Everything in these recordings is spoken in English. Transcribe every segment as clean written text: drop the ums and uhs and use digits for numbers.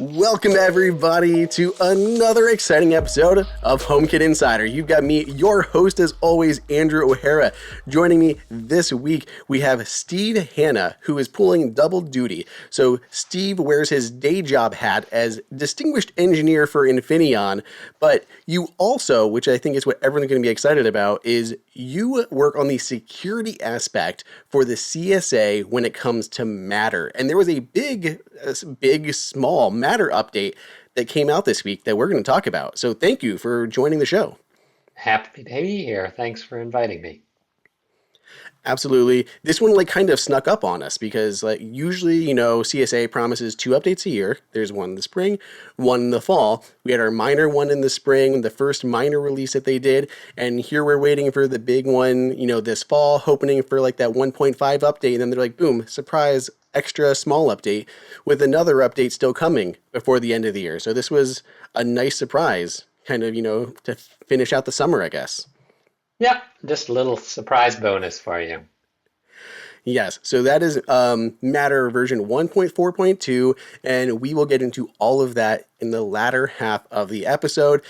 Welcome everybody to another exciting episode of HomeKit Insider. You've got me, your host as always, Andrew O'Hara. Joining me this week, we have Steve Hanna, who is pulling double duty. So Steve wears his day job hat as distinguished engineer for Infineon, but you also, which I think is what everyone's going to be excited about, is you work on the security aspect for the CSA when it comes to Matter. And there was a big, small Matter update that came out this week that we're going to talk about. So thank you for joining the show. Happy to be here. Thanks for inviting me. Absolutely. This one kind of snuck up on us because usually, CSA promises 2 updates a year. There's one in the spring, one in the fall. We had our minor one in the spring, the first minor release that they did. And here we're waiting for the big one, this fall, hoping for that 1.5 update. And then they're like, boom, surprise, extra small update with another update still coming before the end of the year. So this was a nice surprise, kind of, to finish out the summer, I guess. Yeah, just a little surprise bonus for you. Yes, so that is Matter version 1.4.2, and we will get into all of that in the latter half of the episode.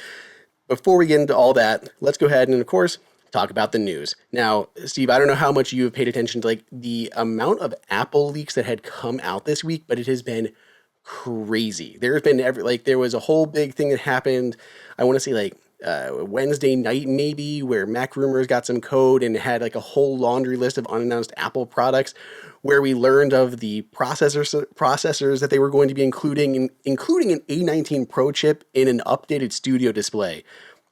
Before we get into all that, let's go ahead and, of course, talk about the news. Now, Steve, I don't know how much you have paid attention to the amount of Apple leaks that had come out this week, but it has been crazy. There's been there was a whole big thing that happened. I want to say Wednesday night maybe, where Mac Rumors got some code and had a whole laundry list of unannounced Apple products, where we learned of the processors that they were going to be including an A17 Pro chip in an updated Studio display,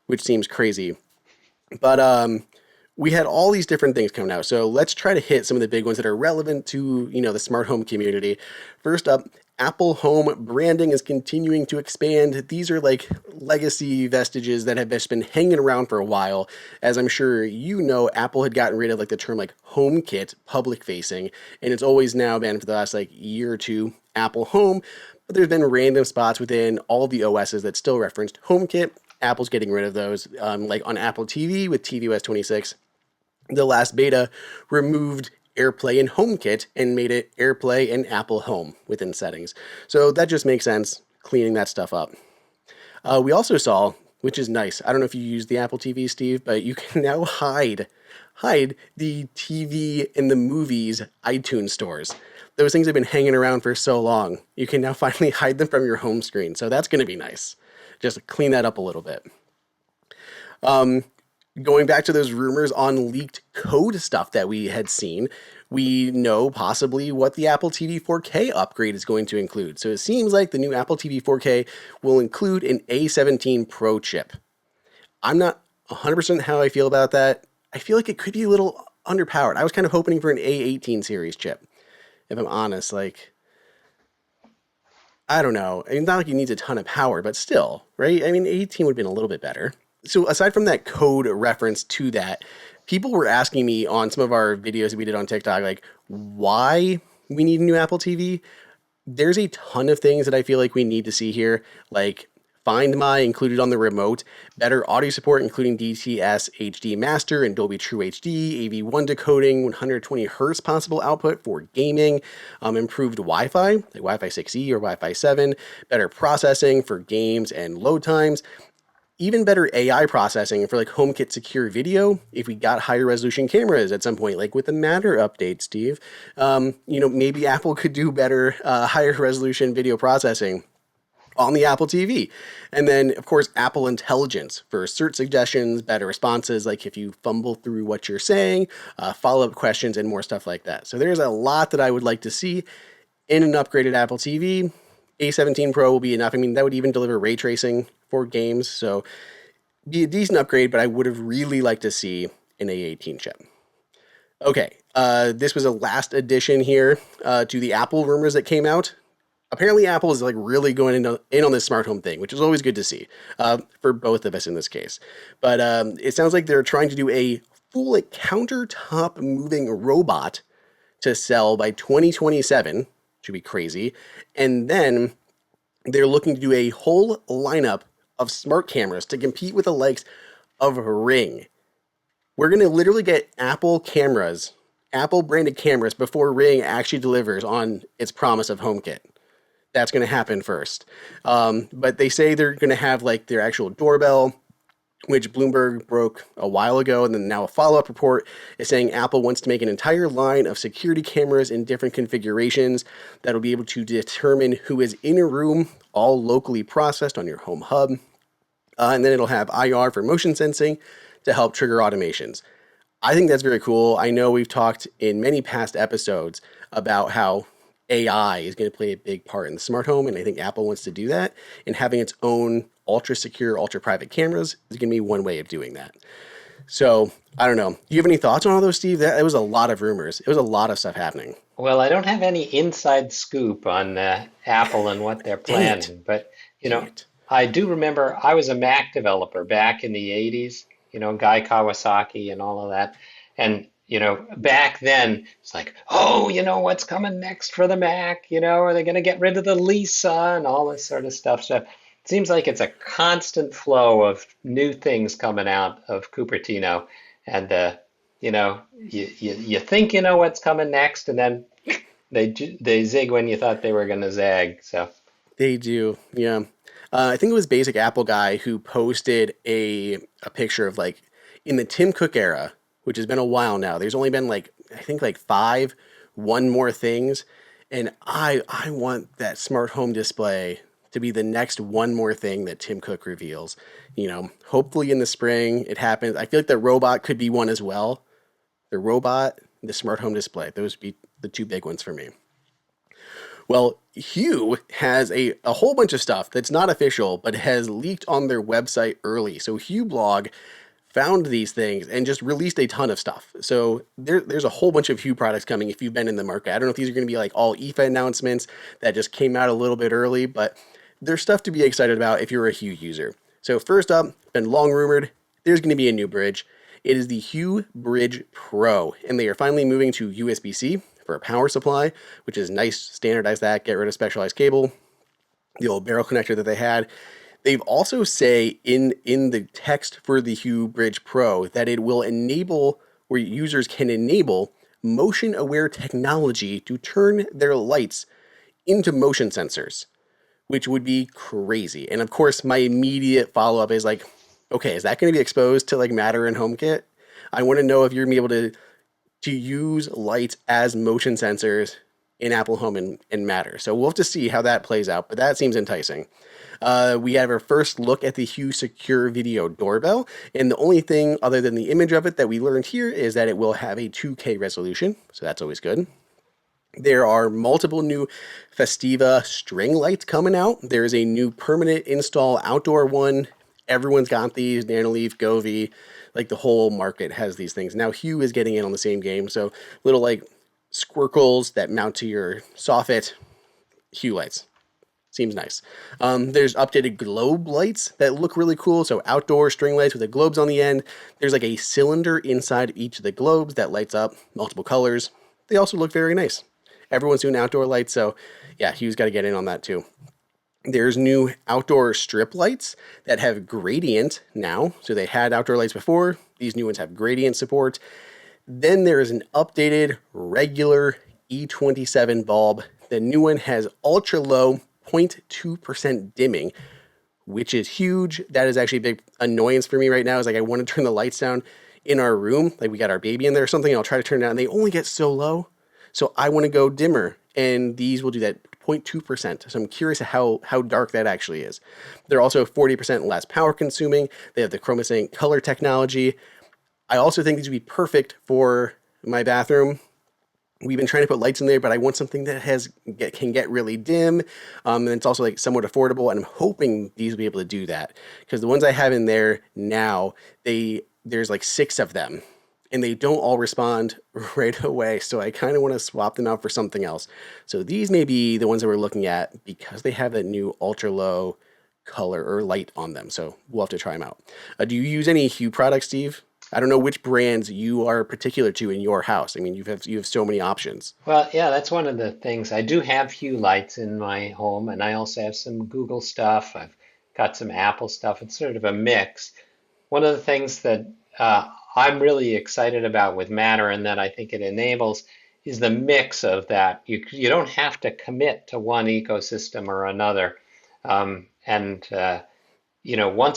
which seems crazy. But we had all these different things coming out. So let's try to hit some of the big ones that are relevant to, the smart home community. First up, Apple Home branding is continuing to expand. These are legacy vestiges that have just been hanging around for a while. As I'm sure you know, Apple had gotten rid of the term HomeKit, public facing, and it's always now been for the last year or two Apple Home. But there's been random spots within all the OSs that still referenced HomeKit. Apple's getting rid of those, on Apple TV with tvOS 26. The last beta removed AirPlay and HomeKit and made it AirPlay and Apple Home within settings. So that just makes sense, cleaning that stuff up. We also saw, which is nice, I don't know if you use the Apple TV, Steve, but you can now hide the TV and the movies iTunes stores. Those things have been hanging around for so long. You can now finally hide them from your home screen. So that's going to be nice. Just clean that up a little bit. Going back to those rumors on leaked code stuff that we had seen, we know possibly what the Apple TV 4K upgrade is going to include. So it seems like the new Apple TV 4K will include an A17 Pro chip. I'm not 100% how I feel about that. I feel like it could be a little underpowered. I was kind of hoping for an A18 series chip, if I'm honest. I don't know. It's not like it needs a ton of power, but still, right? I mean, 18 would have been a little bit better. So aside from that code reference to that, people were asking me on some of our videos that we did on TikTok, why we need a new Apple TV. There's a ton of things that I feel like we need to see here, Find My included on the remote, better audio support including DTS HD Master and Dolby True HD, AV1 decoding, 120 Hz possible output for gaming, improved Wi-Fi, Wi-Fi 6E or Wi-Fi 7, better processing for games and load times, even better AI processing for HomeKit secure video. If we got higher resolution cameras at some point, with the Matter update, Steve, maybe Apple could do better, higher resolution video processing on the Apple TV. And then, of course, Apple Intelligence for search suggestions, better responses, if you fumble through what you're saying, follow-up questions, and more stuff like that. So there's a lot that I would like to see in an upgraded Apple TV. A17 Pro will be enough. I mean, that would even deliver ray tracing for games, so be a decent upgrade, but I would have really liked to see an A18 chip. Okay, this was a last addition here to the Apple rumors that came out. Apparently, Apple is really going in on this smart home thing, which is always good to see for both of us in this case. But it sounds like they're trying to do a full countertop moving robot to sell by 2027. Should be crazy. And then they're looking to do a whole lineup of smart cameras to compete with the likes of Ring. We're going to literally get Apple branded cameras before Ring actually delivers on its promise of HomeKit. That's going to happen first. But they say they're going to have like their actual doorbell, which Bloomberg broke a while ago, and then now a follow-up report is saying Apple wants to make an entire line of security cameras in different configurations that'll be able to determine who is in a room, all locally processed on your home hub. And then it'll have IR for motion sensing to help trigger automations. I think that's very cool. I know we've talked in many past episodes about how AI is going to play a big part in the smart home, and I think Apple wants to do that. And having its own ultra secure, ultra private cameras is going to be one way of doing that. So I don't know. Do you have any thoughts on all those, Steve? That it was a lot of rumors. It was a lot of stuff happening. Well, I don't have any inside scoop on Apple and what they're Dang it! planning, but you Dang know, it! I do remember I was a Mac developer back in the 80s, Guy Kawasaki and all of that. And back then it's like, oh, what's coming next for the Mac? Are they going to get rid of the Lisa and all this sort of stuff? So it seems like it's a constant flow of new things coming out of Cupertino. And you think you know what's coming next, and then they zig when you thought they were going to zag. So They do, yeah. I think it was Basic Apple Guy who posted a picture of like in the Tim Cook era, which has been a while now. There's only been like I think like five, one more things, and I want that smart home display to be the next one more thing that Tim Cook reveals. Hopefully in the spring it happens. I feel like the robot could be one as well. The robot, the smart home display, those would be the two big ones for me. Well, Hue has a whole bunch of stuff that's not official, but has leaked on their website early. So Hue blog found these things and just released a ton of stuff. So there's a whole bunch of Hue products coming if you've been in the market. I don't know if these are going to be like all IFA announcements that just came out a little bit early, but there's stuff to be excited about if you're a Hue user. So first up, been long rumored, there's going to be a new bridge. It is the Hue Bridge Pro, and they are finally moving to USB-C for a power supply, which is nice. Standardize that, get rid of specialized cable, the old barrel connector that they had. They've also say in the text for the Hue Bridge Pro that it will enable where users can enable motion aware technology to turn their lights into motion sensors, which would be crazy. And of course, my immediate follow up is like, okay, is that going to be exposed to like Matter and HomeKit? I want to know if you're going to be able to use lights as motion sensors in Apple Home and Matter. So we'll have to see how that plays out, but that seems enticing. We have our first look at the Hue Secure Video Doorbell, and the only thing other than the image of it that we learned here is that it will have a 2K resolution, so that's always good. There are multiple new Festiva string lights coming out. There's a new permanent install outdoor one. Everyone's got these, Nanoleaf, Govee, like the whole market has these things. Now Hue is getting in on the same game, so little like squircles that mount to your soffit, Hue lights. Seems nice. There's updated globe lights that look really cool. So outdoor string lights with the globes on the end. There's like a cylinder inside each of the globes that lights up multiple colors. They also look very nice. Everyone's doing outdoor lights, so yeah, Hue's got to get in on that too. There's new outdoor strip lights that have gradient now. So they had outdoor lights before. These new ones have gradient support. Then there is an updated regular E27 bulb. The new one has ultra low 0.2% dimming, which is huge. That is actually a big annoyance for me right now. Is like I want to turn the lights down in our room, like we got our baby in there or something. I'll try to turn it down. And they only get so low, so I want to go dimmer, and these will do that 0.2%. So I'm curious how dark that actually is. They're also 40% less power consuming. They have the ChromaSync color technology. I also think these would be perfect for my bathroom. We've been trying to put lights in there, but I want something that can get really dim, and it's also like somewhat affordable. And I'm hoping these will be able to do that, because the ones I have in there now, there's like 6 of them, and they don't all respond right away. So I kind of want to swap them out for something else. So these may be the ones that we're looking at because they have that new ultra low color or light on them. So we'll have to try them out. Do you use any Hue products, Steve? I don't know which brands you are particular to in your house. I mean, you have so many options. Well, yeah, that's one of the things. I do have Hue lights in my home, and I also have some Google stuff. I've got some Apple stuff. It's sort of a mix. One of the things that I'm really excited about with Matter and that I think it enables is the mix of that. You don't have to commit to one ecosystem or another. Once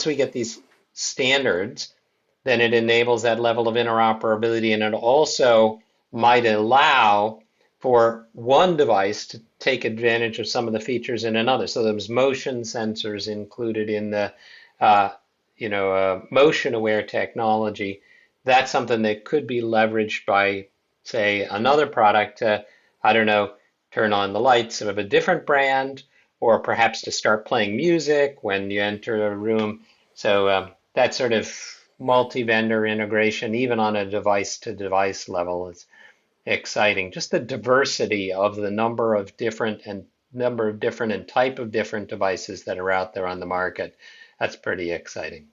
we get these standards, then it enables that level of interoperability, and it also might allow for one device to take advantage of some of the features in another. So there's motion sensors included in the uh, motion aware technology. That's something that could be leveraged by, say, another product to, I don't know, turn on the lights of a different brand, or perhaps to start playing music when you enter a room. So that sort of multi-vendor integration, even on a device-to-device level, is exciting. Just the diversity of the number of different and type of different devices that are out there on the market. That's pretty exciting.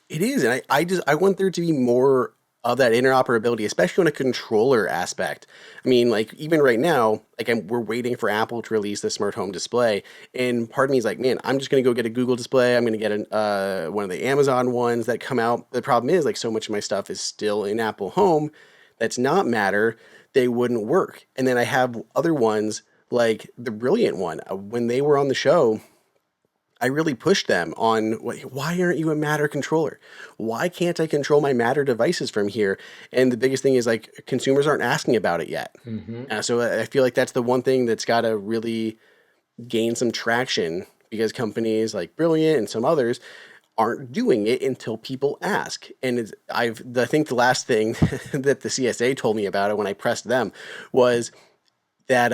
It is, and I want there to be more of that interoperability, especially on a controller aspect. I mean, like even right now, like we're waiting for Apple to release the smart home display, and part of me is like, man, I'm just gonna go get a Google display. I'm gonna get one of the Amazon ones that come out. The problem is like so much of my stuff is still in Apple Home, that's not Matter. They wouldn't work, and then I have other ones like the Brilliant one. When they were on the show, I really pushed them on why aren't you a Matter controller? Why can't I control my Matter devices from here? And the biggest thing is like consumers aren't asking about it yet. Hmm. So I feel like that's the one thing that's got to really gain some traction because companies like Brilliant and some others aren't doing it until people ask. And I think the last thing that the CSA told me about it when I pressed them was that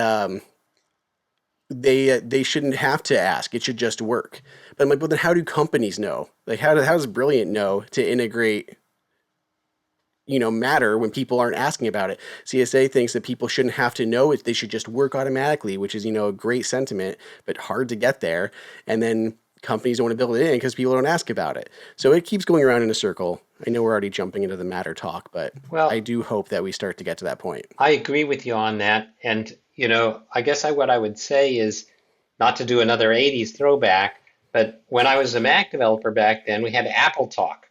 they shouldn't have to ask. It should just work. But I'm like, well, then how do companies know? Like, how does Brilliant know to integrate, Matter when people aren't asking about it? CSA thinks that people shouldn't have to know it. They should just work automatically, which is, a great sentiment, but hard to get there. And then companies don't want to build it in because people don't ask about it. So it keeps going around in a circle. I know we're already jumping into the Matter talk, but I Well, do hope that we start to get to that point. I agree with you on that. And, I guess what I would say is not to do another 80s throwback, but when I was a Mac developer back then, we had Apple Talk.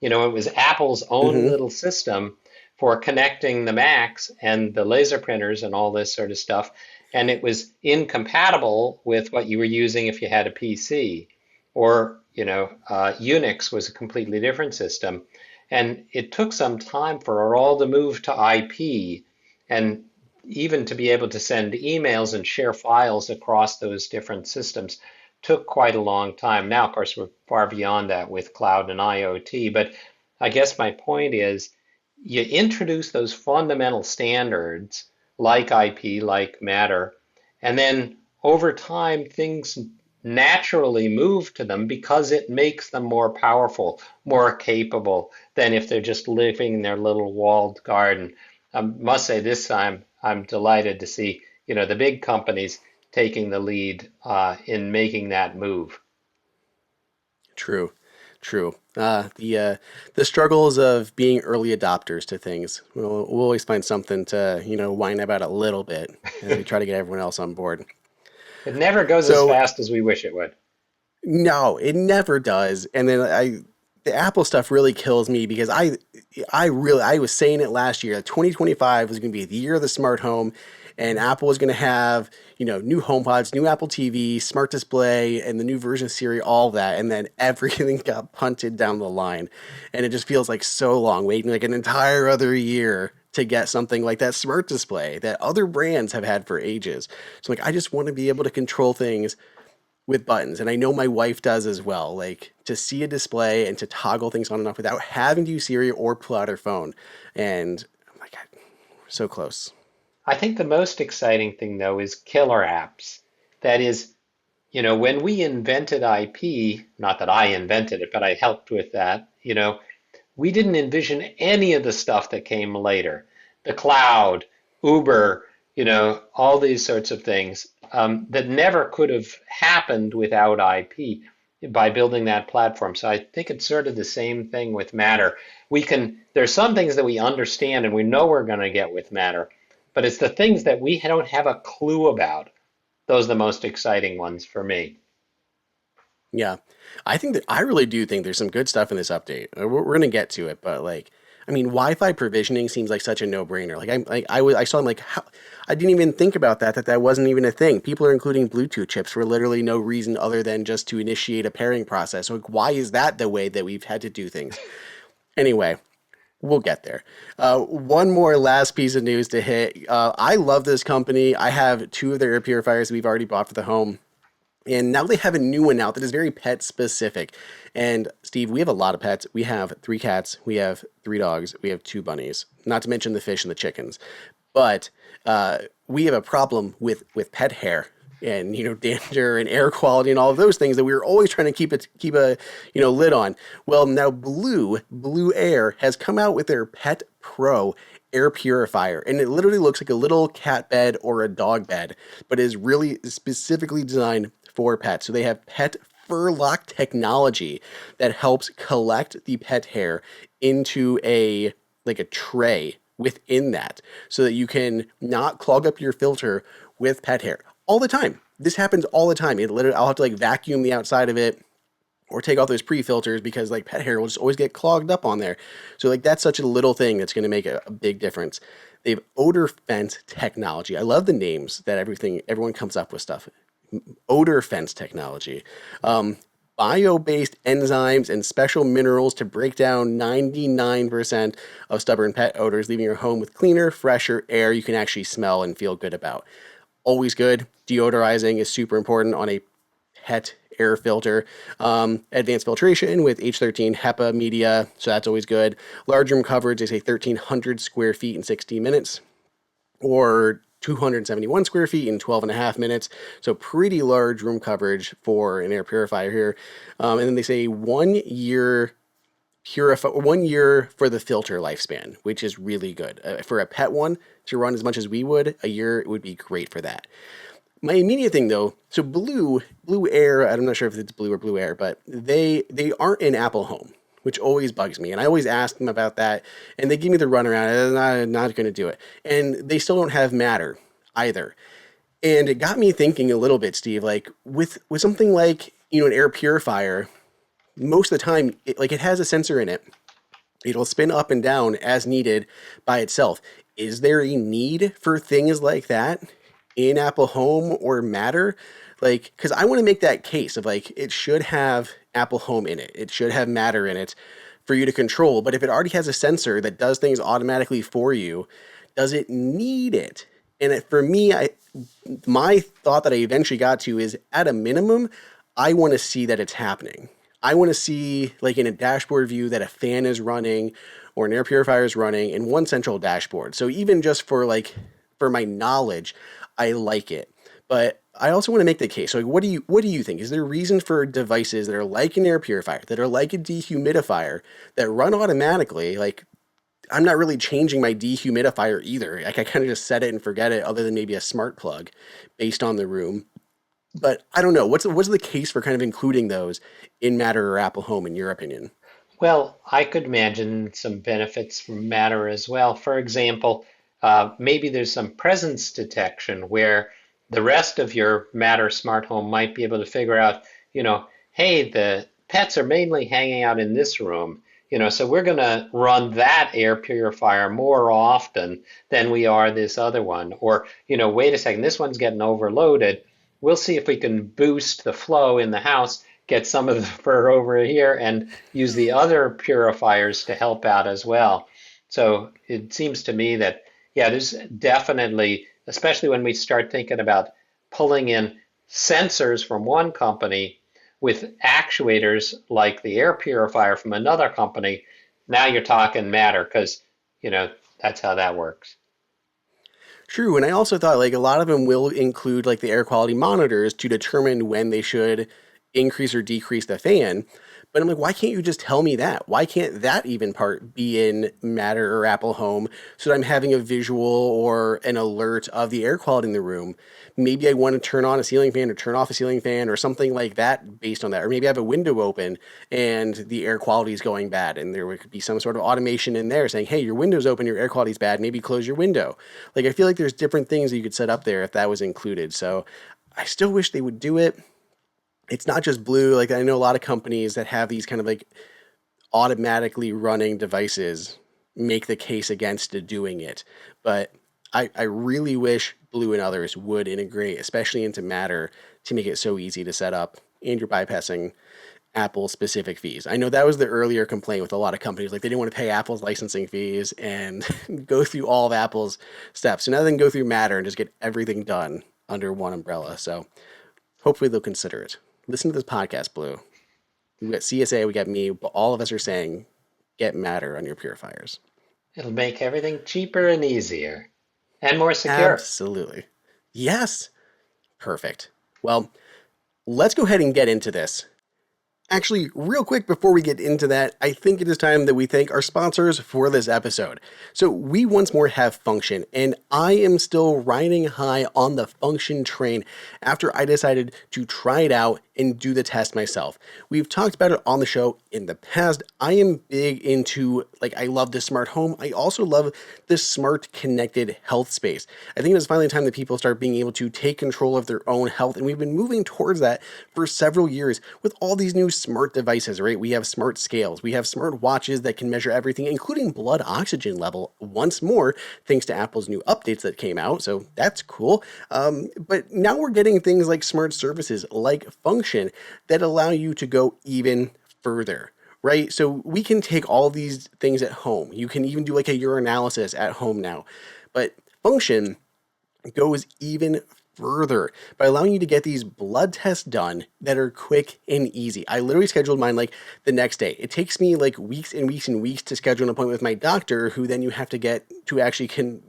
It was Apple's own Mm-hmm. little system for connecting the Macs and the laser printers and all this sort of stuff. And it was incompatible with what you were using if you had a PC. Or, Unix was a completely different system. And it took some time for it all to move to IP and even to be able to send emails and share files across those different systems took quite a long time. Now, of course, we're far beyond that with cloud and IoT. But I guess my point is you introduce those fundamental standards like IP, like Matter, and then over time, things naturally move to them because it makes them more powerful, more capable than if they're just living in their little walled garden. I must say this time I'm delighted to see, the big companies taking the lead in making that move. True, true. The struggles of being early adopters to things. We'll always find something to whine about a little bit as we try to get everyone else on board. It never goes as So fast as we wish it would. no, it never does. And then the Apple stuff really kills me because I was saying it last year that 2025 was going to be the year of the smart home, and Apple was going to have new HomePods, new Apple TV, smart display, and the new version of Siri, all that, and then everything got punted down the line, and it just feels like so long waiting like an entire other year to get something like that smart display that other brands have had for ages. So like I just want to be able to control things with buttons, and I know my wife does as well, like to see a display and to toggle things on and off without having to use Siri or pull out her phone. And I'm like, so close. I think the most exciting thing, though, is killer apps. That is, when we invented IP, not that I invented it, but I helped with that, we didn't envision any of the stuff that came later. The cloud, Uber, all these sorts of things that never could have happened without IP by building that platform. So I think it's sort of the same thing with Matter. There's some things that we understand and we know we're going to get with Matter, but it's the things that we don't have a clue about. Those are the most exciting ones for me. Yeah, I really do think there's some good stuff in this update. We're gonna get to it, but like I mean, Wi-Fi provisioning seems like such a no-brainer. I saw, I'm like, how, I didn't even think about that wasn't even a thing. People are including Bluetooth chips for literally no reason other than just to initiate a pairing process. Like, why is that the way that we've had to do things? Anyway, we'll get there. One more last piece of news to hit. I love this company. I have two of their air purifiers we've already bought for the home. And now they have a new one out that is very pet specific. And Steve, we have a lot of pets. We have three cats, we have three dogs, we have two bunnies, not to mention the fish and the chickens. But we have a problem with pet hair and danger and air quality and all of those things that we were always trying to keep a lid on. Well, now Blueair has come out with their Pet Pro air purifier, and it literally looks like a little cat bed or a dog bed, but is really specifically designed for pets. So they have pet fur lock technology that helps collect the pet hair into a tray within that, so that you can not clog up your filter with pet hair all the time. This happens all the time. It literally, I'll have to vacuum the outside of it or take off those pre-filters because pet hair will just always get clogged up on there. So that's such a little thing that's going to make a big difference. They have odor fence technology. I love the names that everyone comes up with stuff. Odor fence technology. Bio-based enzymes and special minerals to break down 99% of stubborn pet odors, leaving your home with cleaner, fresher air you can actually smell and feel good about. Always good. Deodorizing is super important on a pet air filter. Advanced filtration with H13 HEPA media, so that's always good. Large room coverage, they say 1,300 square feet in 60 minutes, or 271 square feet in 12 and a half minutes. So pretty large room coverage for an air purifier here. And then they say 1 year for the filter lifespan, which is really good. For a pet one to run as much as we would, a year would be great for that. My immediate thing though, so Blueair, I'm not sure if it's Blue or Blueair, but they aren't in Apple Home, which always bugs me. And I always ask them about that, and they give me the runaround. I'm not going to do it. And they still don't have Matter either. And it got me thinking a little bit, Steve, with something like, an air purifier, most of the time, it has a sensor in it. It'll spin up and down as needed by itself. Is there a need for things like that in Apple Home or Matter? Because I want to make that case of it should have Apple Home in it. It should have Matter in it for you to control. But if it already has a sensor that does things automatically for you, does it need it? And for me, my thought that I eventually got to is, at a minimum, I want to see that it's happening. I want to see, in a dashboard view, that a fan is running or an air purifier is running in one central dashboard. So even just for my knowledge, I like it. But I also want to make the case. So what do you think? Is there reason for devices that are like an air purifier, that are like a dehumidifier, that run automatically? I'm not really changing my dehumidifier either. I kind of just set it and forget it, other than maybe a smart plug based on the room. But I don't know. What's the case for kind of including those in Matter or Apple Home, in your opinion? Well, I could imagine some benefits from Matter as well. For example, maybe there's some presence detection where the rest of your Matter smart home might be able to figure out, hey, the pets are mainly hanging out in this room, so we're going to run that air purifier more often than we are this other one. Or, wait a second, this one's getting overloaded. We'll see if we can boost the flow in the house, get some of the fur over here, and use the other purifiers to help out as well. So it seems to me that, yeah, there's definitely, especially when we start thinking about pulling in sensors from one company with actuators like the air purifier from another company, now you're talking Matter, because, that's how that works. True, and I also thought a lot of them will include the air quality monitors to determine when they should increase or decrease the fan. But I'm like, why can't you just tell me that? Why can't that even part be in Matter or Apple Home, so that I'm having a visual or an alert of the air quality in the room? Maybe I want to turn on a ceiling fan or turn off a ceiling fan or something like that based on that. Or maybe I have a window open and the air quality is going bad, and there could be some sort of automation in there saying, hey, your window's open, your air quality is bad, maybe close your window. I feel like there's different things that you could set up there if that was included. So I still wish they would do it. It's not just Blue. I know a lot of companies that have these kind of automatically running devices. make the case against doing it. But I really wish Blue and others would integrate, especially into Matter, to make it so easy to set up, and you're bypassing Apple specific fees. I know that was the earlier complaint with a lot of companies, like they didn't want to pay Apple's licensing fees and go through all of Apple's steps. So now they can go through Matter and just get everything done under one umbrella. So hopefully they'll consider it. Listen to this podcast, Blue. We got CSA, we got me, but all of us are saying get Matter on your purifiers. It'll make everything cheaper and easier and more secure. Absolutely. Yes. Perfect. Well, let's go ahead and get into this. Actually, real quick before we get into that, I think it is time that we thank our sponsors for this episode. So we once more have Function, and I am still riding high on the Function train after I decided to try it out and do the test myself. We've talked about it on the show in the past. I am big into, I love the smart home. I also love the smart connected health space. I think it's finally time that people start being able to take control of their own health, and we've been moving towards that for several years with all these new smart devices, right? We have smart scales, we have smart watches that can measure everything, including blood oxygen level, once more, thanks to Apple's new updates that came out. So that's cool. But now we're getting things like smart services like Function that allow you to go even further, right? So we can take all these things at home. You can even do like a urinalysis at home now. But Function goes even further by allowing you to get these blood tests done that are quick and easy. I literally scheduled mine like the next day. It takes me like weeks and weeks and weeks to schedule an appointment with my doctor, who then you have to get to actually can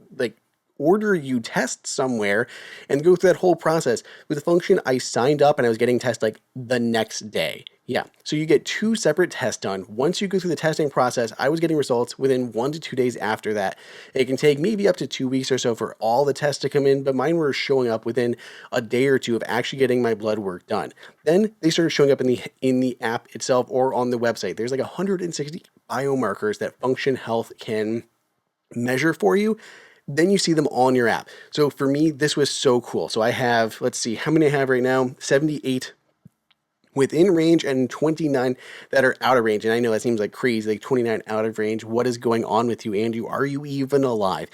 order you tests somewhere and go through that whole process. With Function, I signed up and I was getting tests like the next day. Yeah, so you get 2 separate tests done. Once you go through the testing process, I was getting results within 1 to 2 days after that. It can take maybe up to 2 weeks or so for all the tests to come in, but mine were showing up within a day or two of actually getting my blood work done. Then they started showing up in the app itself or on the website. There's like 160 biomarkers that Function Health can measure for you. Then you see them all in your app. So for me, this was so cool. So I have, let's see, how many I have right now? 78 within range and 29 that are out of range. And I know that seems like crazy, like 29 out of range. What is going on with you, Andrew? Are you even alive?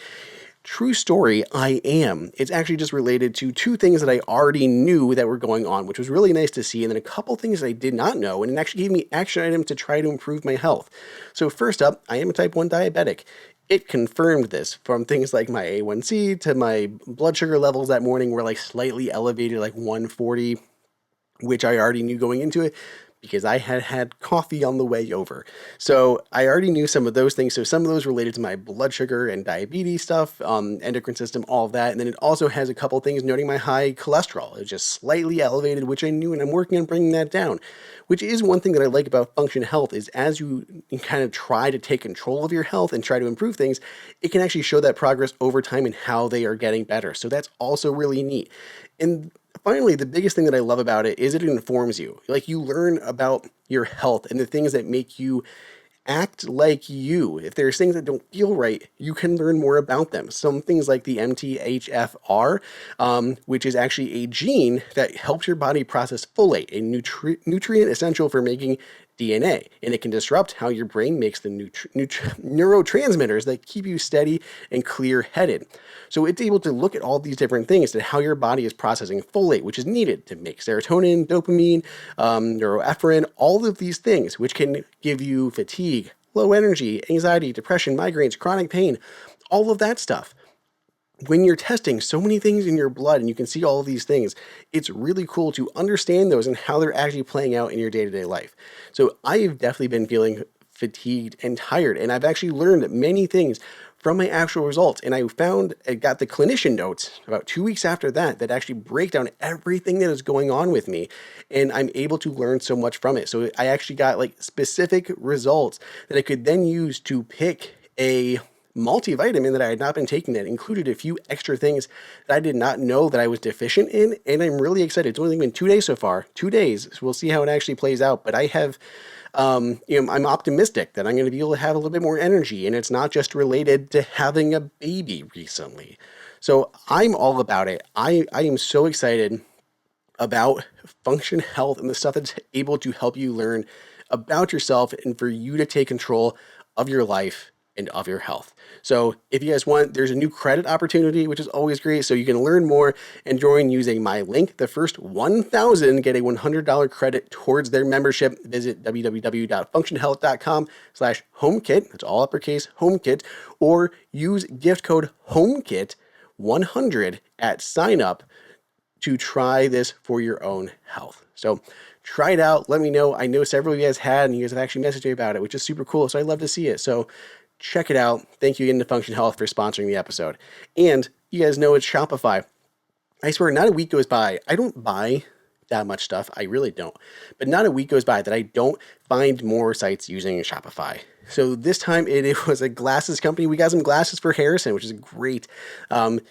True story, I am. It's actually just related to 2 things that I already knew that were going on, which was really nice to see, and then a couple things that I did not know, and it actually gave me action items to try to improve my health. So first up, I am a type 1 diabetic. It confirmed this from things like my A1C to my blood sugar levels that morning were like slightly elevated, like 140, which I already knew going into it because I had had coffee on the way over. So I already knew some of those things. So some of those related to my blood sugar and diabetes stuff, endocrine system, all of that. And then it also has a couple things noting my high cholesterol. It's just slightly elevated, which I knew, and I'm working on bringing that down, which is one thing that I like about Function Health is as you kind of try to take control of your health and try to improve things, it can actually show that progress over time and how they are getting better. So that's also really neat. And finally, the biggest thing that I love about it is it informs you. Like you learn about your health and the things that make you act like you. If there's things that don't feel right, you can learn more about them. Some things like the MTHFR, which is actually a gene that helps your body process folate, a nutrient essential for making DNA, and it can disrupt how your brain makes the neurotransmitters that keep you steady and clear-headed. So it's able to look at all these different things and how your body is processing folate, which is needed to make serotonin, dopamine, neuroepinephrine, all of these things, which can give you fatigue, low energy, anxiety, depression, migraines, chronic pain, all of that stuff. When you're testing so many things in your blood and you can see all of these things, it's really cool to understand those and how they're actually playing out in your day-to-day life. So I've definitely been feeling fatigued and tired, and I've actually learned many things from my actual results. And I got the clinician notes about 2 weeks after that actually break down everything that is going on with me. And I'm able to learn so much from it. So I actually got like specific results that I could then use to pick a multivitamin that I had not been taking that included a few extra things that I did not know that I was deficient in. And I'm really excited. It's only been 2 days so far, 2 days. So we'll see how it actually plays out. But I have, I'm optimistic that I'm going to be able to have a little bit more energy, and it's not just related to having a baby recently. So I'm all about it. I am so excited about Function Health and the stuff that's able to help you learn about yourself and for you to take control of your life and of your health. So if you guys want, there's a new credit opportunity, which is always great. So you can learn more and join using my link. The first 1,000 get a $100 credit towards their membership. Visit www.functionhealth.com/HomeKit. That's all uppercase HomeKit, or use gift code HomeKit100 at sign up to try this for your own health. So try it out. Let me know. I know several of you guys had, and you guys have actually messaged me about it, which is super cool. So I'd love to see it. So check it out. Thank you again to Function Health for sponsoring the episode. And you guys know it's Shopify. I swear, not a week goes by. I don't buy that much stuff. I really don't. But not a week goes by that I don't find more sites using Shopify. So this time it was a glasses company. We got some glasses for Harrison, which is great.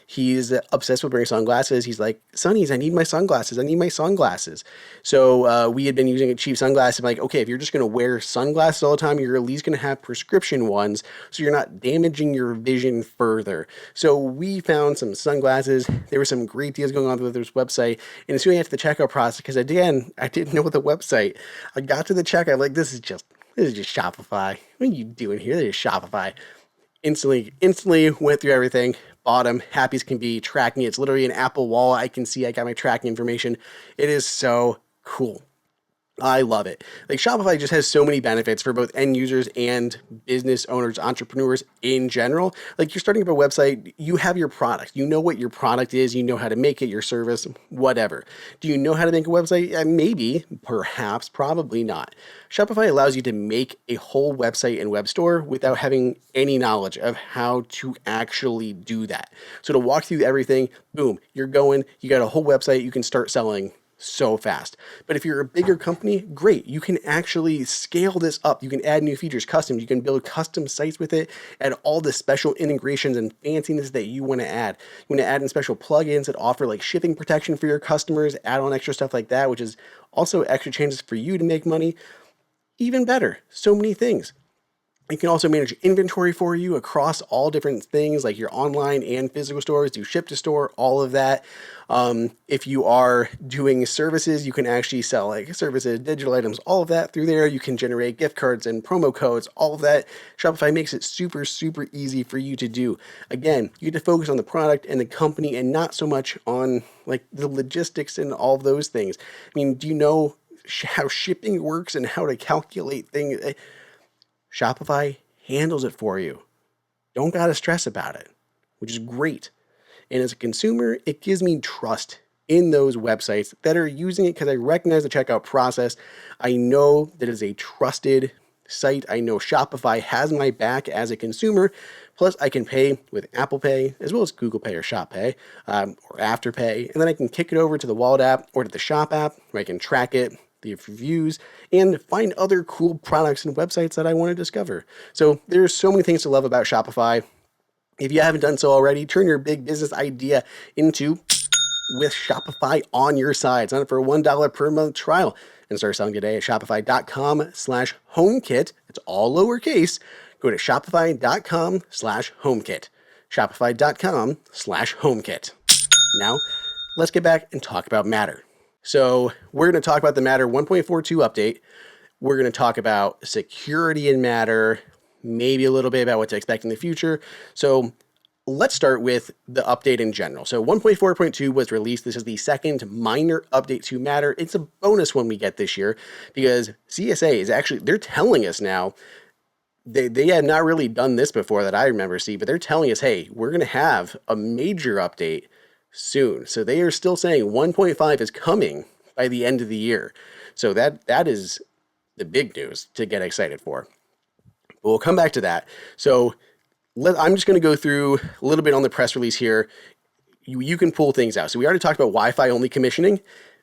He's obsessed with wearing sunglasses. He's like, Sonny's, I need my sunglasses. I need my sunglasses. So we had been using a cheap sunglasses. I'm like, okay, if you're just going to wear sunglasses all the time, you're at least going to have prescription ones, so you're not damaging your vision further. So we found some sunglasses. There were some great deals going on with this website. And as soon as I got to the checkout process, because again, I didn't know the website, I got to the checkout, like, this is just Shopify. What are you doing here? This is Shopify. Instantly went through everything, bought them, happy as can be, tracking it. It's literally an Apple Wallet. I can see I got my tracking information. It is so cool. I love it. Like, Shopify just has so many benefits for both end users and business owners, entrepreneurs in general. Like, you're starting up a website, you have your product. You know what your product is. You know how to make it, your service, whatever. Do you know how to make a website? Maybe, perhaps, probably not. Shopify allows you to make a whole website and web store without having any knowledge of how to actually do that. So to walk through everything, boom, you're going, you got a whole website, you can start selling so fast. But if you're a bigger company, great. You can actually scale this up. You can add new features, customs. You can build custom sites with it, add all the special integrations and fanciness that you want to add. You want to add in special plugins that offer like shipping protection for your customers, add on extra stuff like that, which is also extra chances for you to make money. Even better, so many things. It can also manage inventory for you across all different things, like your online and physical stores, do ship to store, all of that. If you are doing services, you can actually sell like services, digital items, all of that through there. You can generate gift cards and promo codes, all of that. Shopify makes it super, super easy for you to do. Again, you get to focus on the product and the company and not so much on like the logistics and all of those things. I mean, do you know how shipping works and how to calculate things? Shopify handles it for you. Don't gotta stress about it, which is great. And as a consumer, it gives me trust in those websites that are using it because I recognize the checkout process. I know that it's a trusted site. I know Shopify has my back as a consumer. Plus, I can pay with Apple Pay as well as Google Pay or Shop Pay or Afterpay. And then I can kick it over to the Wallet app or to the Shop app where I can track it, the reviews, and find other cool products and websites that I want to discover. So there's so many things to love about Shopify. If you haven't done so already, turn your big business idea into with Shopify on your side. Sign up for a $1 per month trial and start selling today at shopify.com/HomeKit. It's all lowercase. Go to shopify.com/HomeKit. Shopify.com/HomeKit. Now, let's get back and talk about Matter. So we're going to talk about the Matter 1.42 update. We're going to talk about security in Matter, maybe a little bit about what to expect in the future. So let's start with the update in general. So 1.4.2 was released. This is the second minor update to Matter. It's a bonus one we get this year because CSA is actually, they're telling us now, they had not really done this before that I remember seeing, but they're telling us, hey, we're going to have a major update soon. So they are still saying 1.5 is coming by the end of the year. So that is the big news to get excited for. But we'll come back to that. So I'm just going to go through a little bit on the press release here. You can pull things out. So we already talked about Wi-Fi only commissioning.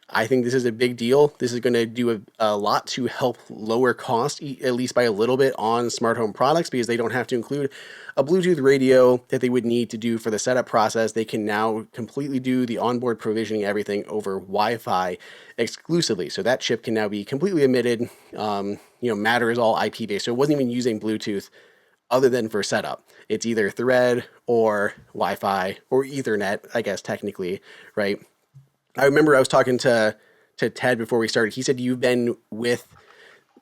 I think this is a big deal. This is going to do a lot to help lower cost, at least by a little bit, on smart home products because they don't have to include a Bluetooth radio that they would need to do for the setup process. They can now completely do the onboard provisioning, everything over Wi-Fi exclusively. So that chip can now be completely omitted. Matter is all IP based. So it wasn't even using Bluetooth other than for setup. It's either Thread or Wi-Fi or Ethernet, I guess, technically, right? I remember I was talking to Ted before we started. He said you've been with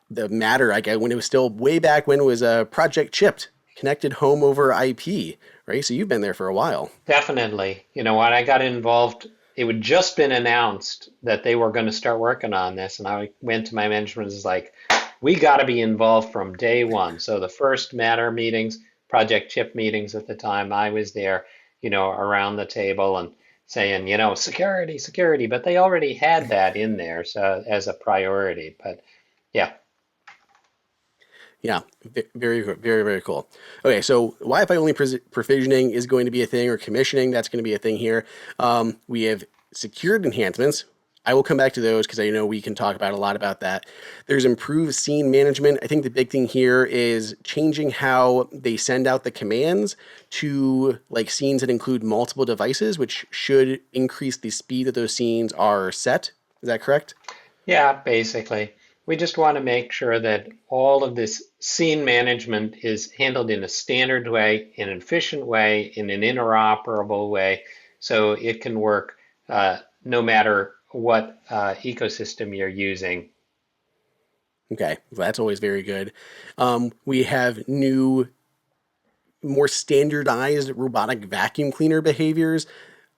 the Matter, I guess, when it was still way back when it was Project Chipped. connected home over IP, right? So you've been there for a while. Definitely. You know, when I got involved, it had just been announced that they were going to start working on this, and I went to my management and was like, we got to be involved from day one. So the first Matter meetings, Project Chip meetings at the time, I was there, around the table and saying, security, security, but they already had that in there so as a priority. But yeah, Yeah, very, very, very cool. Okay, so Wi-Fi only provisioning is going to be a thing, or commissioning, that's going to be a thing here. We have secured enhancements. I will come back to those because I know we can talk about a lot about that. There's improved scene management. I think the big thing here is changing how they send out the commands to like scenes that include multiple devices, which should increase the speed that those scenes are set. Is that correct? yeah, basically. We just want to make sure that all of this scene management is handled in a standard way, in an efficient way, in an interoperable way, so it can work no matter what ecosystem you're using. Okay, well, that's always very good. We have new, more standardized robotic vacuum cleaner behaviors.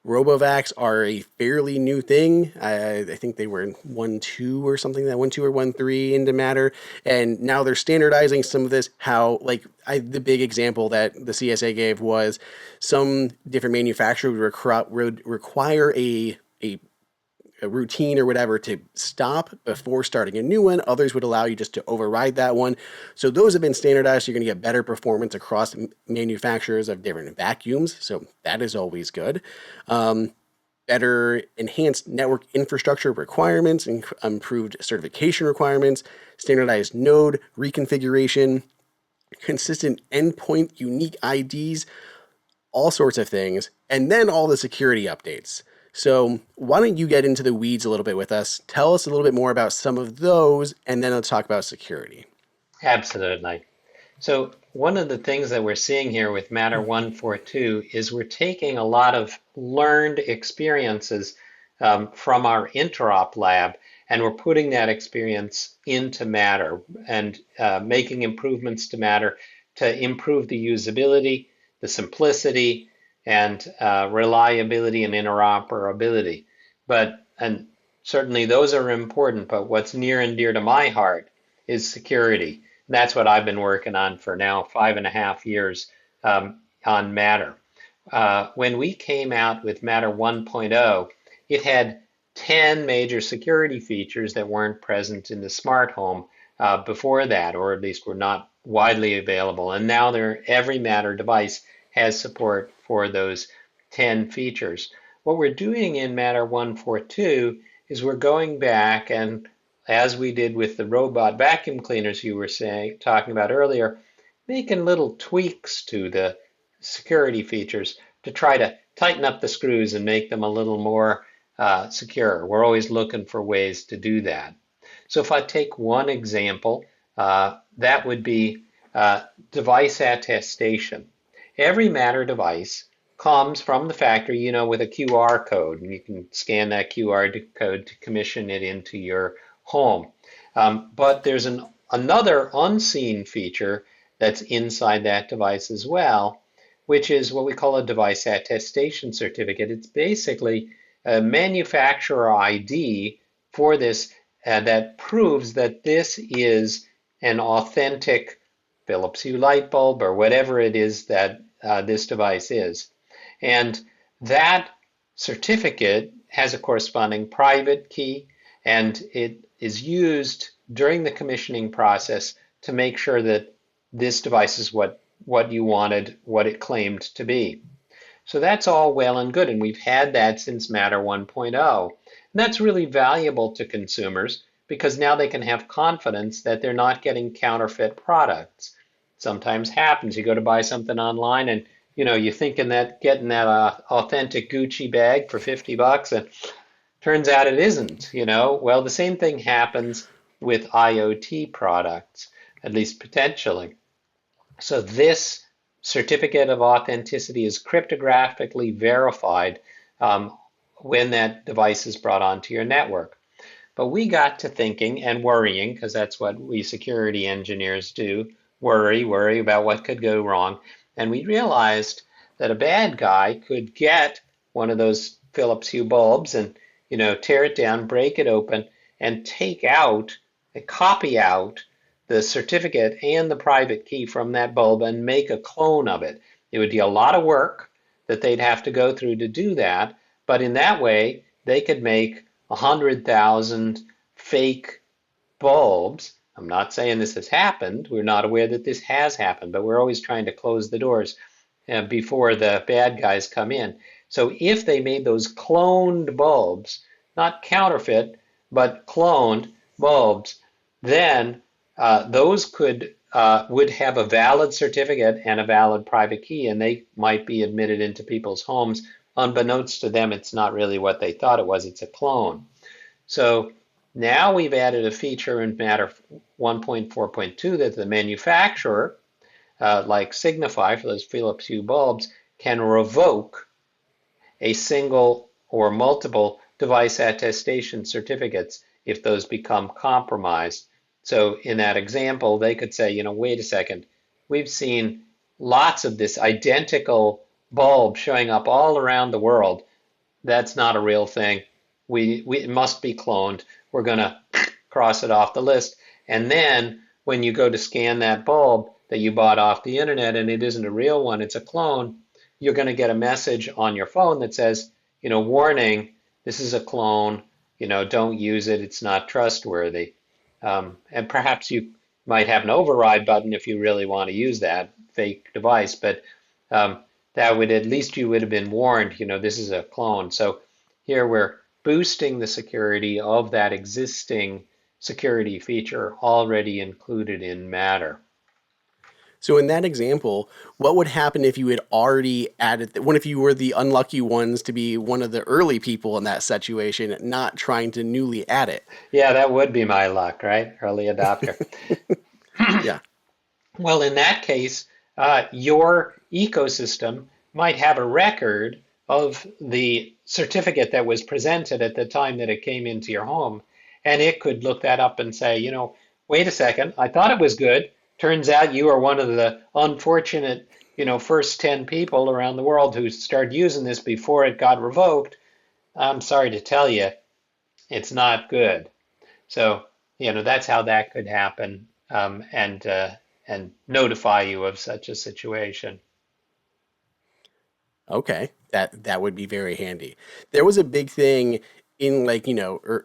Robovacs are a fairly new thing. I think they were in 1.2 or something, that 1.2 or 1.3 into Matter. And now they're standardizing some of this. How, like, the big example that the CSA gave was some different manufacturer would require a routine or whatever to stop before starting a new one. Others would allow you just to override that one. So those have been standardized. So you're going to get better performance across manufacturers of different vacuums. So that is always good. Better enhanced network infrastructure requirements, improved certification requirements, standardized node reconfiguration, consistent endpoint unique IDs, all sorts of things, and then all the security updates. So, why don't you get into the weeds a little bit with us? Tell us a little bit more about some of those, and then let's talk about security. Absolutely. So one of the things that we're seeing here with Matter 142 is we're taking a lot of learned experiences from our interop lab, and we're putting that experience into Matter and making improvements to Matter to improve the usability, the simplicity, and reliability and interoperability. And certainly those are important, but what's near and dear to my heart is security. That's what I've been working on for now 5.5 years on Matter. When we came out with Matter 1.0, it had 10 major security features that weren't present in the smart home before that, or at least were not widely available. And now every Matter device has support for those 10 features. What we're doing in Matter 142 is we're going back and as we did with the robot vacuum cleaners you were talking about earlier, making little tweaks to the security features to try to tighten up the screws and make them a little more secure. We're always looking for ways to do that. So if I take one example, that would be device attestation. Every Matter device comes from the factory, with a QR code, and you can scan that QR code to commission it into your home. But there's another unseen feature that's inside that device as well, which is what we call a device attestation certificate. It's basically a manufacturer ID for this that proves that this is an authentic Philips Hue light bulb or whatever it is that this device is. And that certificate has a corresponding private key, and it is used during the commissioning process to make sure that this device is what you wanted, what it claimed to be. So that's all well and good, and we've had that since Matter 1.0. And that's really valuable to consumers because now they can have confidence that they're not getting counterfeit products. Sometimes happens. You go to buy something online and you're thinking that getting that authentic Gucci bag for $50 and turns out it isn't. Well, the same thing happens with IoT products, at least potentially. So this certificate of authenticity is cryptographically verified when that device is brought onto your network. But we got to thinking and worrying, because that's what we security engineers do, worry about what could go wrong. And we realized that a bad guy could get one of those Philips Hue bulbs and, tear it down, break it open, and copy out the certificate and the private key from that bulb and make a clone of it. It would be a lot of work that they'd have to go through to do that, but in that way, they could make 100,000 fake bulbs. I'm not saying this has happened. We're not aware that this has happened, but we're always trying to close the doors before the bad guys come in. So if they made those cloned bulbs, not counterfeit, but cloned bulbs, then those would have a valid certificate and a valid private key, and they might be admitted into people's homes. Unbeknownst to them, it's not really what they thought it was. It's a clone. So now we've added a feature in Matter 1.4.2 that the manufacturer, like Signify for those Philips Hue bulbs, can revoke a single or multiple device attestation certificates if those become compromised. So in that example, they could say, wait a second, we've seen lots of this identical bulb showing up all around the world. That's not a real thing. It must be cloned. We're going to cross it off the list. And then when you go to scan that bulb that you bought off the internet and it isn't a real one, it's a clone, you're going to get a message on your phone that says, warning, this is a clone, don't use it, it's not trustworthy. And perhaps you might have an override button if you really want to use that fake device, but that would, at least you would have been warned, this is a clone. So here we're boosting the security of that existing security feature already included in Matter. So in that example, what would happen if you had already added, what if you were the unlucky ones to be one of the early people in that situation, not trying to newly add it? Yeah, that would be my luck, right? Early adopter. Yeah. Well, in that case, your ecosystem might have a record of the certificate that was presented at the time that it came into your home. And it could look that up and say, wait a second, I thought it was good. Turns out you are one of the unfortunate, first 10 people around the world who started using this before it got revoked. I'm sorry to tell you, it's not good. So, that's how that could happen, and notify you of such a situation. Okay, that would be very handy. There was a big thing in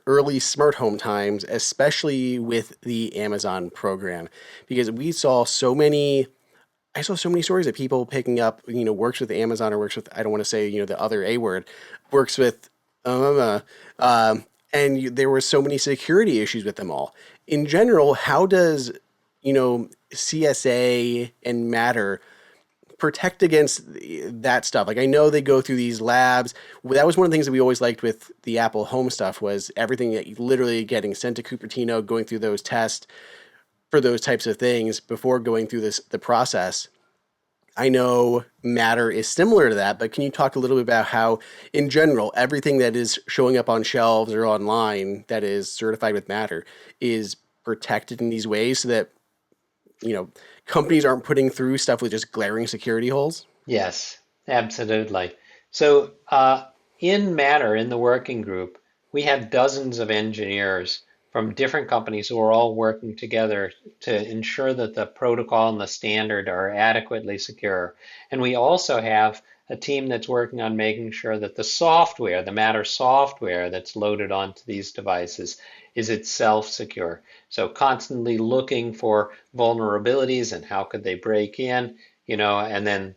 early smart home times, especially with the Amazon program, because I saw so many stories of people picking up, works with Amazon or works with, I don't want to say, the other A word, works with, there were so many security issues with them all. In general, how does, CSA and Matter protect against that stuff? Like, I know they go through these labs. That was one of the things that we always liked with the Apple Home stuff, was everything that you literally getting sent to Cupertino, going through those tests for those types of things before going through the process. I know Matter is similar to that, but can you talk a little bit about how, in general, everything that is showing up on shelves or online that is certified with Matter is protected in these ways so that, companies aren't putting through stuff with just glaring security holes? Yes, absolutely. So in Matter, in the working group, we have dozens of engineers from different companies who are all working together to ensure that the protocol and the standard are adequately secure. And we also have a team that's working on making sure that the software, the Matter software that's loaded onto these devices, is itself secure. So constantly looking for vulnerabilities and how could they break in, and then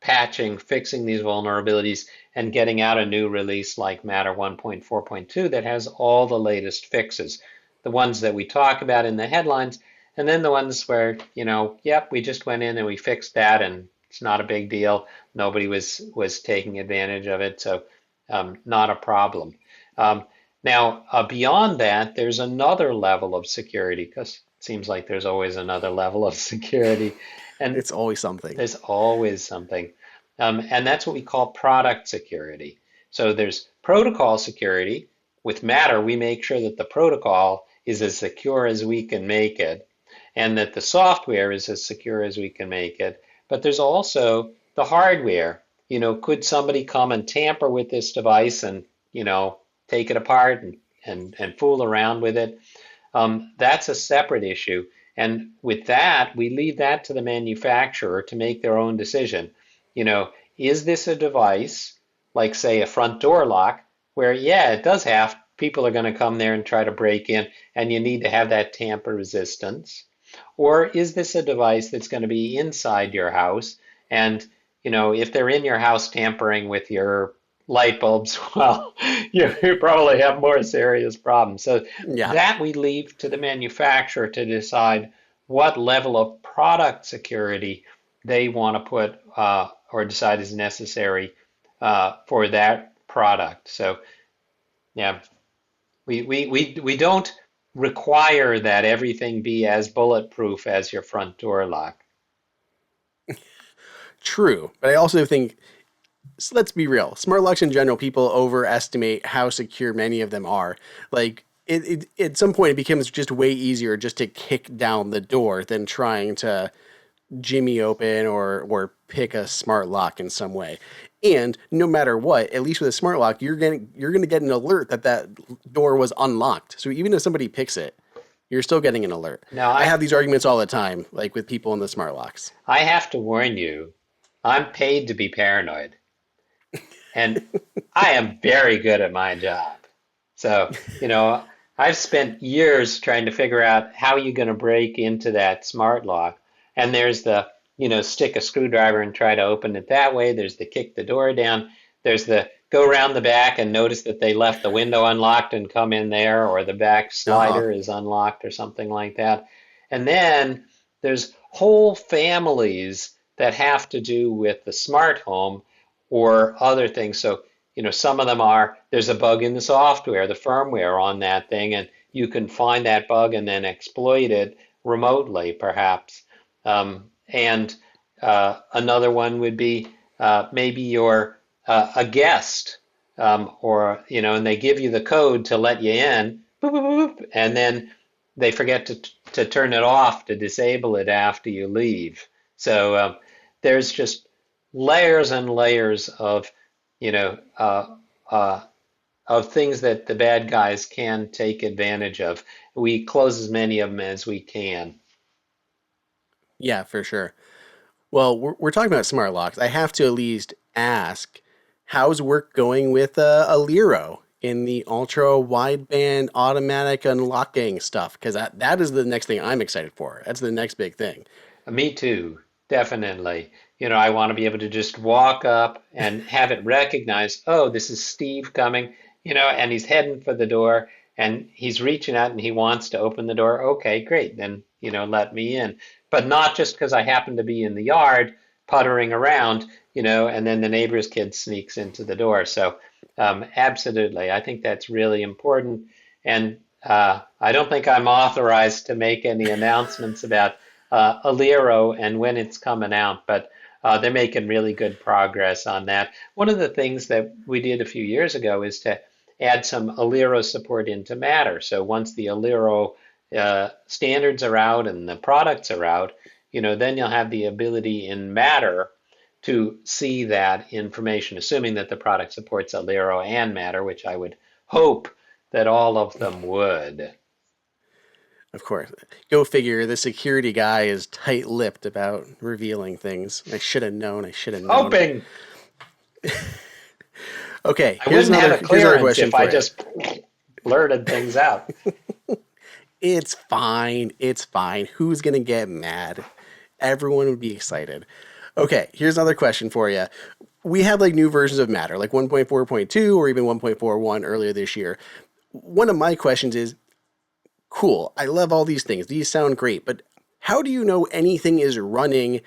patching, fixing these vulnerabilities, and getting out a new release like Matter 1.4.2 that has all the latest fixes. The ones that we talk about in the headlines, and then the ones where, yep, we just went in and we fixed that and it's not a big deal. Nobody was taking advantage of it, so not a problem. Now, beyond that, there's another level of security, because it seems like there's always another level of security. And It's always something. there's always something. And that's what we call product security. So there's protocol security. With Matter, we make sure that the protocol is as secure as we can make it. and that the software is as secure as we can make it. But there's also the hardware. Could somebody come and tamper with this device and, take it apart and fool around with it? That's a separate issue. And with that, we leave that to the manufacturer to make their own decision. You know, is this a device like, say, a front door lock, where, yeah, it does have people are going to come there and try to break in, and you need to have that tamper resistance? Or is this a device that's going to be inside your house? And, if they're in your house tampering with your light bulbs, well, you probably have more serious problems. So Yeah. that we leave to the manufacturer to decide what level of product security they want to put or decide is necessary for that product. So, yeah, we don't require that everything be as bulletproof as your front door lock. True. But I also think, so let's be real, smart locks in general, people overestimate how secure many of them are. Like, at some point, it becomes just way easier just to kick down the door than trying to jimmy open or pick a smart lock in some way. And no matter what, at least with a smart lock, you're gonna get an alert that door was unlocked. So even if somebody picks it, you're still getting an alert. Now, I have these arguments all the time, like with people in the smart locks. I have to warn you, I'm paid to be paranoid, and I am very good at my job. So, I've spent years trying to figure out how you're going to break into that smart lock. And there's the, stick a screwdriver and try to open it that way. There's the kick the door down. There's the go around the back and notice that they left the window unlocked and come in there, or the back Uh-huh. slider is unlocked or something like that. And then there's whole families that have to do with the smart home or other things. So, some of them are there's a bug in the software, the firmware on that thing, and you can find that bug and then exploit it remotely, perhaps. And another one would be maybe you're a guest, or and they give you the code to let you in, boop, boop, boop, and then they forget to turn it off to disable it after you leave. So there's just layers and layers of you know uh, of things that the bad guys can take advantage of. We close as many of them as we can. Yeah, for sure. Well, we're talking about smart locks. I have to at least ask, how's work going with Aliro in the ultra wideband automatic unlocking stuff? Because that is the next thing I'm excited for. That's the next big thing. Me too, definitely. I want to be able to just walk up and have it recognize, oh, this is Steve coming, and he's heading for the door and he's reaching out and he wants to open the door. Okay, great. Then, let me in. But not just because I happen to be in the yard puttering around, and then the neighbor's kid sneaks into the door. So, absolutely. I think that's really important. And I don't think I'm authorized to make any announcements about Aliro and when it's coming out, but they're making really good progress on that. One of the things that we did a few years ago is to add some Aliro support into Matter. So once the Aliro standards are out and the products are out, then you'll have the ability in Matter to see that information, assuming that the product supports Aliro and Matter, which I would hope that all of them would. Of course. Go figure, the security guy is tight-lipped about revealing things. I should have known. I should have known. Hoping Okay, I wouldn't have a here's another clearance question if I for you. just blurted things out. It's fine. It's fine. Who's gonna get mad? Everyone would be excited. Okay, here's another question for you. We have like new versions of Matter, like 1.4.2 or even 1.41 earlier this year. One of my questions is, cool, I love all these things. These sound great, but how do you know anything is running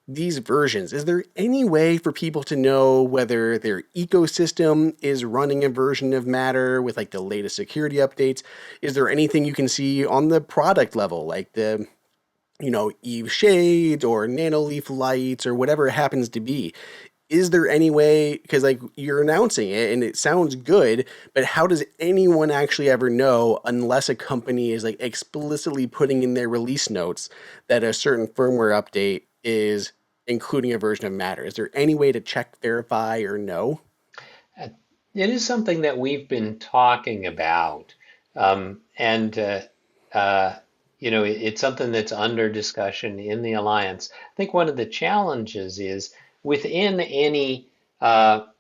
these versions? Is there any way for people to know whether their ecosystem is running a version of Matter with like the latest security updates? Is there anything you can see on the product level, like the Eve shades or nano leaf lights or whatever it happens to be? is there any way, because like you're announcing it and it sounds good, but how does anyone actually ever know unless a company is like explicitly putting in their release notes that a certain firmware update is including a version of Matter? Is there any way to check, verify, or know? Uh, It is something that we've been talking about, and it's something that's under discussion in the alliance. I think one of the challenges is within any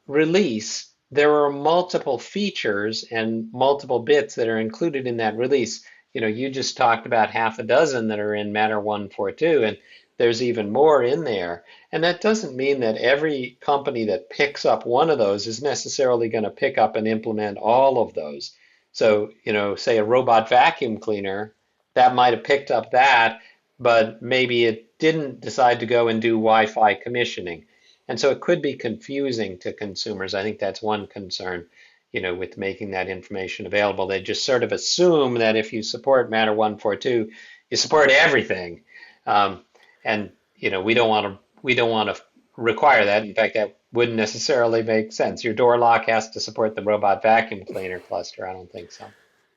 release, there are multiple features and multiple bits that are included in that release. You just talked about half a dozen that are in Matter 142, and there's even more in there. And that doesn't mean that every company that picks up one of those is necessarily going to pick up and implement all of those. So, say a robot vacuum cleaner, that might have picked up that, but maybe it didn't decide to go and do Wi-Fi commissioning. And so it could be confusing to consumers. I think that's one concern, with making that information available. They just sort of assume that if you support Matter 142, you support everything. Um, and we don't want to require that. In fact, that wouldn't necessarily make sense. Your door lock has to support the robot vacuum cleaner cluster. I don't think so.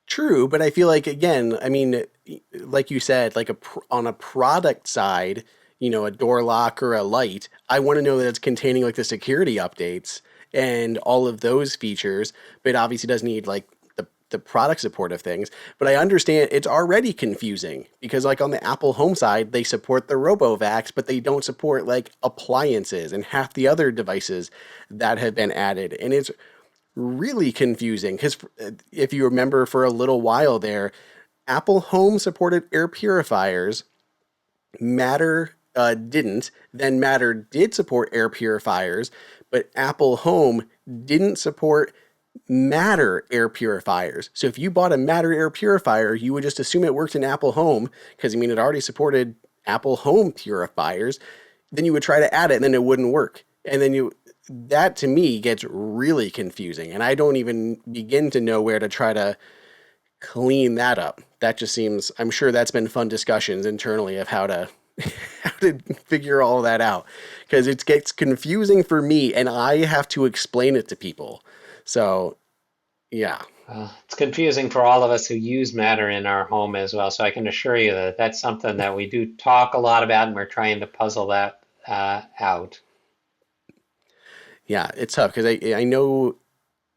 True, but I feel like again, I mean, like you said, like on a product side, a door lock or a light, I want to know that it's containing like the security updates and all of those features, but it obviously does need like the product support of things. But I understand it's already confusing because like on the Apple Home side, they support the RoboVacs, but they don't support like appliances and half the other devices that have been added. And it's really confusing because if you remember for a little while there, Apple Home supported air purifiers, Matter didn't. Then Matter did support air purifiers, but Apple Home didn't support Matter air purifiers. So if you bought a Matter air purifier, you would just assume it worked in Apple Home because I mean it already supported Apple Home purifiers. Then you would try to add it and then it wouldn't work. And then that to me gets really confusing and I don't even begin to know where to try to clean that up. That just seems, I'm sure that's been fun discussions internally of how to how to figure all that out because it gets confusing for me and I have to explain it to people. So, yeah. It's confusing for all of us who use Matter in our home as well. So I can assure you that that's something that we do talk a lot about, and we're trying to puzzle that out. Yeah, it's tough because I know,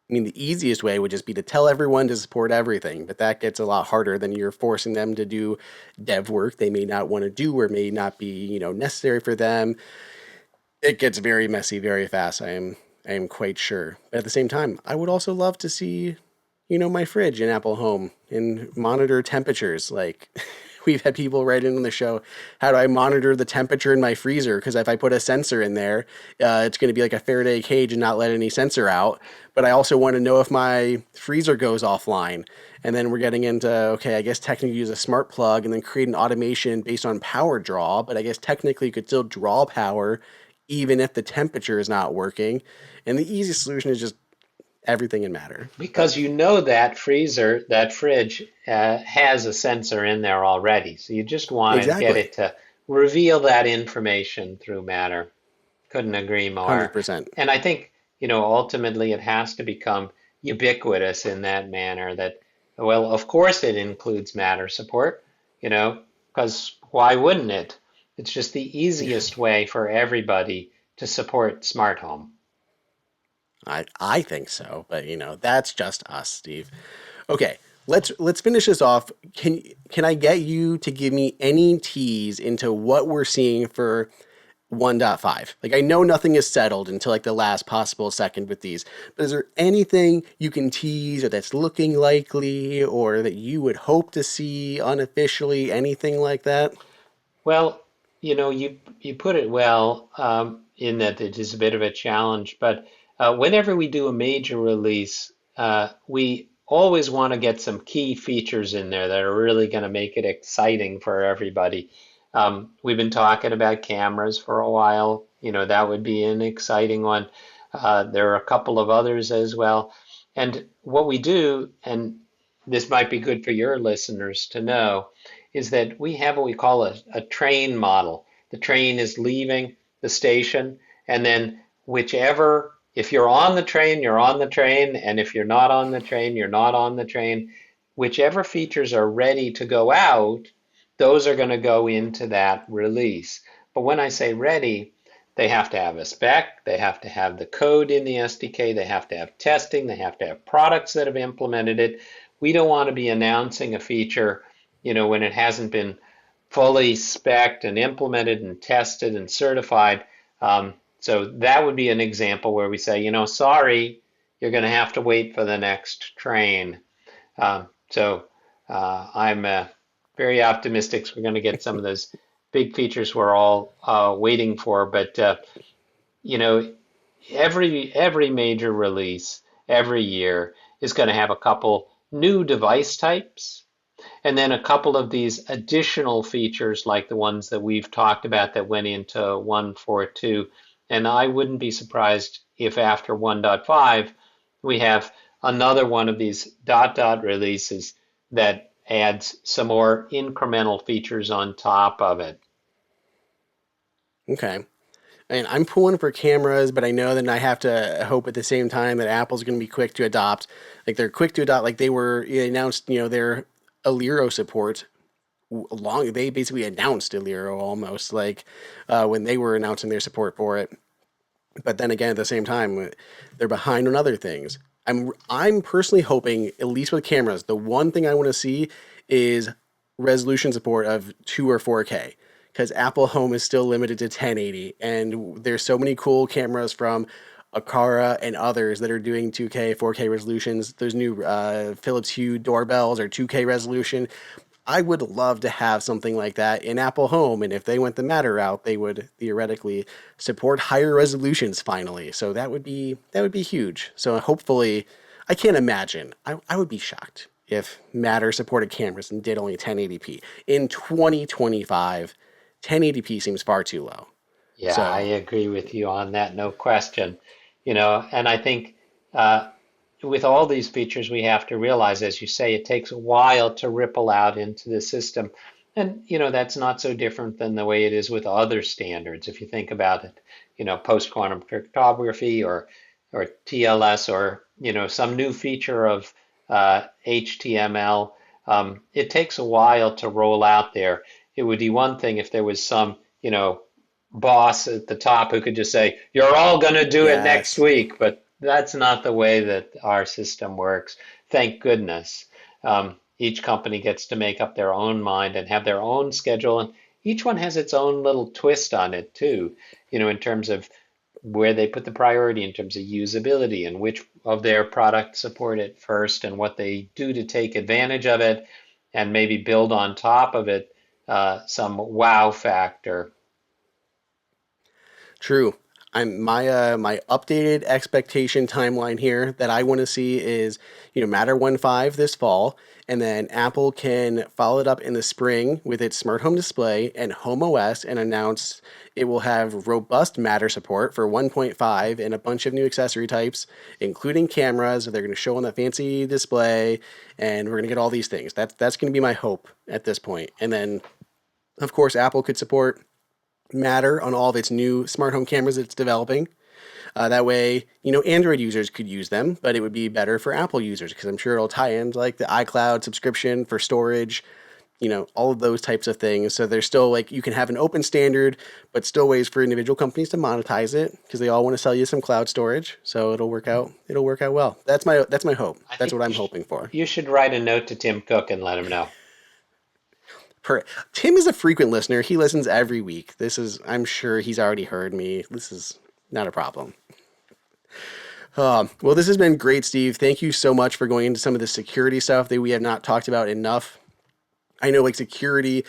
I mean, the easiest way would just be to tell everyone to support everything, but that gets a lot harder than you're forcing them to do dev work they may not want to do or may not be, necessary for them. It gets very messy very fast. I am quite sure. But at the same time, I would also love to see, my fridge in Apple Home and monitor temperatures. Like we've had people write in on the show, how do I monitor the temperature in my freezer? Because if I put a sensor in there, it's going to be like a Faraday cage and not let any sensor out. But I also want to know if my freezer goes offline. And then we're getting into, okay, I guess technically use a smart plug and then create an automation based on power draw. But I guess technically you could still draw power even if the temperature is not working. And the easiest solution is just everything in Matter. But Because that fridge has a sensor in there already. So you just want to get exactly, it to reveal that information through Matter. Couldn't agree more. 100%. And I think, ultimately it has to become ubiquitous in that manner that, well, of course it includes Matter support, because why wouldn't it? It's just the easiest way for everybody to support smart home. I think so, but that's just us, Steve. Okay, let's finish this off. Can I get you to give me any tease into what we're seeing for 1.5? Like I know nothing is settled until like the last possible second with these, but is there anything you can tease or that's looking likely or that you would hope to see unofficially, anything like that? Well, you put it well, in that it is a bit of a challenge, but whenever we do a major release, we always want to get some key features in there that are really going to make it exciting for everybody. We've been talking about cameras for a while. That would be an exciting one. There are a couple of others as well. And what we do, and this might be good for your listeners to know, is that we have what we call a train model. The train is leaving the station, and then whichever, if you're on the train, you're on the train, and if you're not on the train, you're not on the train. Whichever features are ready to go out, those are going to go into that release. But when I say ready, they have to have a spec, they have to have the code in the SDK, they have to have testing, they have to have products that have implemented it. We don't want to be announcing a feature, when it hasn't been fully spec'd and implemented and tested and certified. So that would be an example where we say, sorry, you're going to have to wait for the next train. I'm very optimistic we're going to get some of those big features we're all waiting for. But you know, every major release every year is going to have a couple new device types, and then a couple of these additional features like the ones that we've talked about that went into 1.4.2. And I wouldn't be surprised if after 1.5 we have another one of these dot releases that adds some more incremental features on top of it. Okay. And I'm pulling for cameras, but I know that I have to hope at the same time that Apple's going to be quick to adopt. Like they're quick to adopt. Like they announced, their Aliro support long. They basically announced Aliro almost like when they were announcing their support for it. But then again, at the same time, they're behind on other things. I'm personally hoping, at least with cameras, the one thing I want to see is resolution support of 2 or 4K, because Apple Home is still limited to 1080, and there's so many cool cameras from Akara and others that are doing 2K, 4K resolutions. Those new Philips Hue doorbells are 2K resolution. I would love to have something like that in Apple Home, and if they went the Matter route, they would theoretically support higher resolutions finally. So that would be huge. So hopefully, I can't imagine. I would be shocked if Matter supported cameras and did only 1080p in 2025. 1080p seems far too low. Yeah, I So agree with you on that, no question. And I think uh, with all these features, we have to realize, as you say, it takes a while to ripple out into the system. And, that's not so different than the way it is with other standards. If you think about it, post-quantum cryptography or TLS or, some new feature of HTML, it takes a while to roll out there. It would be one thing if there was some, boss at the top who could just say, you're all going to do it next yes, week. But that's not the way that our system works. Thank goodness. Each company gets to make up their own mind and have their own schedule. And each one has its own little twist on it, too, in terms of where they put the priority in terms of usability and which of their products support it first and what they do to take advantage of it and maybe build on top of it some wow factor. true. My updated expectation timeline here that I want to see is Matter 1.5 this fall, and then Apple can follow it up in the spring with its smart home display and Home OS, and announce it will have robust Matter support for 1.5 and a bunch of new accessory types, including cameras. They're going to show on the fancy display, and we're going to get all these things. That's going to be my hope at this point, and then of course Apple could support Matter on all of its new smart home cameras it's developing. That way, Android users could use them, but it would be better for Apple users because I'm sure it'll tie into like the iCloud subscription for storage, all of those types of things. So there's still like you can have an open standard, but still ways for individual companies to monetize it because they all want to sell you some cloud storage. So it'll work out. It'll work out well. That's my hope. I That's think what I'm hoping for. you should write a note to Tim Cook and let him know. Per Tim is a frequent listener. He listens every week. I'm sure he's already heard me. This is not a problem. Well, this has been great, Steve. Thank you so much for going into some of the security stuff that we have not talked about enough. I know like security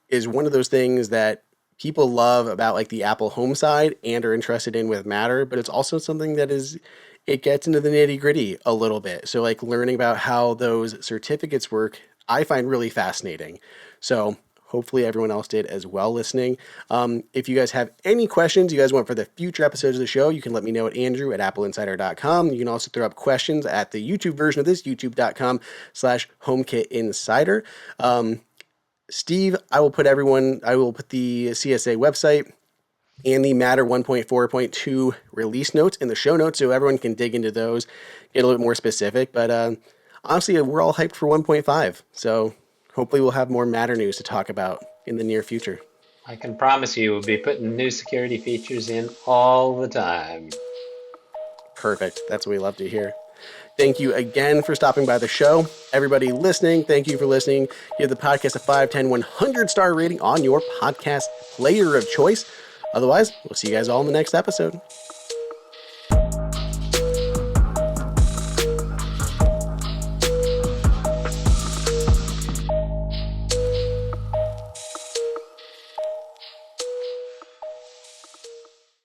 is one of those things that people love about like the Apple Home side and are interested in with Matter, but it's also something that it gets into the nitty gritty a little bit. So like learning about how those certificates work, I find really fascinating. So hopefully everyone else did as well listening. If you guys have any questions you guys want for the future episodes of the show, you can let me know at Andrew at appleinsider.com. You can also throw up questions at the YouTube version of this, youtube.com/HomeKit Insider. Steve, I will put the CSA website and the Matter 1.4.2 release notes in the show notes so everyone can dig into those, get a little bit more specific. But honestly, we're all hyped for 1.5. So hopefully we'll have more Matter news to talk about in the near future. I can promise you we'll be putting new security features in all the time. Perfect. That's what we love to hear. Thank you again for stopping by the show. Everybody listening, thank you for listening. Give the podcast a 5, 10, 100-star rating on your podcast player of choice. Otherwise, we'll see you guys all in the next episode.